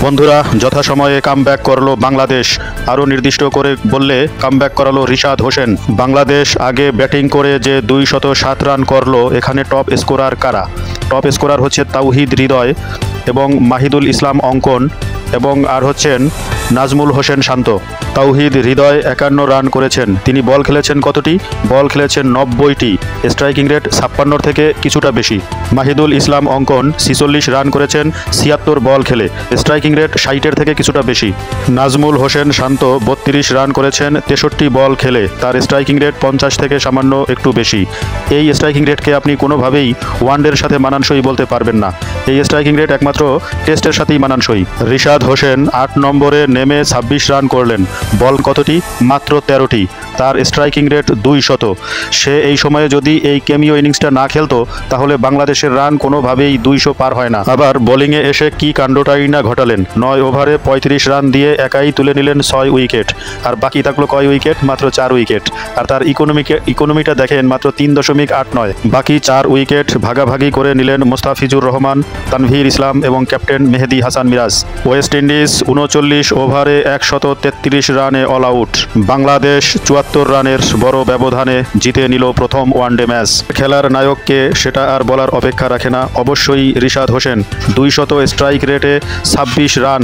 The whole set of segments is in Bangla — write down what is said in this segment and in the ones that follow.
বন্ধুরা, যথাসময়ে কামব্যাক করলো বাংলাদেশ। আরও নির্দিষ্ট করে বললে কামব্যাক করালো রিশাদ হোসেন। বাংলাদেশ আগে ব্যাটিং করে যে 207 রান করলো, এখানে টপ স্কোরার কারা? টপ স্কোরার হচ্ছে তাওহিদ হৃদয় এবং মাহিদুল ইসলাম অঙ্কন এবং আর হচ্ছেন নাজমুল হোসেন শান্ত। তাওহিদ হৃদয় 51 রান করেছেন। তিনি বল খেলেছেন কতটি? বল খেলেছেন 90টি। স্ট্রাইকিং রেট 56 থেকে কিছুটা বেশি। মাহিদুল ইসলাম অঙ্কন 46 রান করেছেন 76 বল খেলে। স্ট্রাইকিং রেট 60-এর থেকে কিছুটা বেশি। নাজমুল হোসেন শান্ত 32 রান করেছেন 63 বল খেলে। তার স্ট্রাইকিং রেট 50 থেকে সামান্য একটু বেশি। এই স্ট্রাইকিং রেটকে আপনি কোনোভাবেই ওয়ানডের সাথে মানানসই বলতে পারবেন না। এই স্ট্রাইকিং রেট একমাত্র টেস্টের সাথেই মানানসই। রিশাদ হোসেন 8 নম্বরে নেমে 26 রান করলেন। বল কতটি? মাত্র 13টি। তার স্ট্রাইকিং রেট 200। সে এই সময়ে যদি এই কেমিও ইনিংসটা না খেলতো তাহলে বাংলাদেশের রান কোনোভাবেই 200 পার হয় না। আবার বোলিংয়ে এসে কি কাণ্ডটাই না ঘটালেন। 9 ওভারে 35 রান দিয়ে একাই তুলে নিলেন 6 উইকেট। আর বাকি থাকলো কয় উইকেট? মাত্র 4 উইকেট। আর তার ইকোনমিটা দেখেন মাত্র 3.89। বাকি 4 উইকেট ভাগাভাগি করে নিলেন মোস্তাফিজুর রহমান, তানভীর ইসলাম এবং ক্যাপ্টেন মেহেদী হাসান মিরাজ। ওয়েস্ট ইন্ডিজ 39 ওভারে 133 রানে অল আউট। বাংলাদেশ 74 রানের বড় ব্যবধানে জিতে নিল প্রথম ওয়ানডে ম্যাচ। খেলার নায়ককে সেটা আর বলার অপেক্ষা রাখে না, অবশ্যই রিশাদ হোসেন। 200 স্ট্রাইক রেটে 26 রান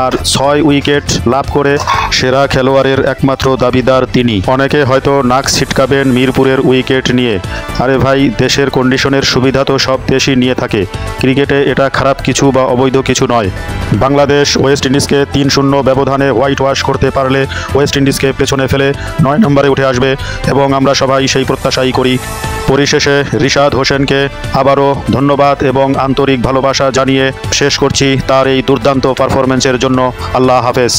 আর 6 উইকেট লাভ করে সেরা খেলোয়াড়ের একমাত্র দাবিদার তিনি। অনেকে হয়তো নাক ছিটকাবেন মিরপুরের উইকেট নিয়ে। আরে ভাই, দেশের কন্ডিশনের সুবিধা তো সব দেশই নিয়ে থাকে। ক্রিকেটে এটা খারাপ কিছু বা অবৈধ কিছু নয়। বাংলাদেশ ওয়েস্ট ইন্ডিজকে 3-0 ব্যবধানে হোয়াইট ওয়াশ করতে পারলে ওয়েস্ট ইন্ডিজকে পেছনে ফেলে 9 নম্বরে উঠে আসবে এবং আমরা সবাই সেই প্রত্যাশাই করি। পরিশেষে রিশাদ হোসেনকে আবারও ধন্যবাদ এবং আন্তরিক ভালোবাসা জানিয়ে শেষ করছি তার এই দুর্দান্ত পারফরম্যান্সের জন্য। আল্লাহ হাফেজ।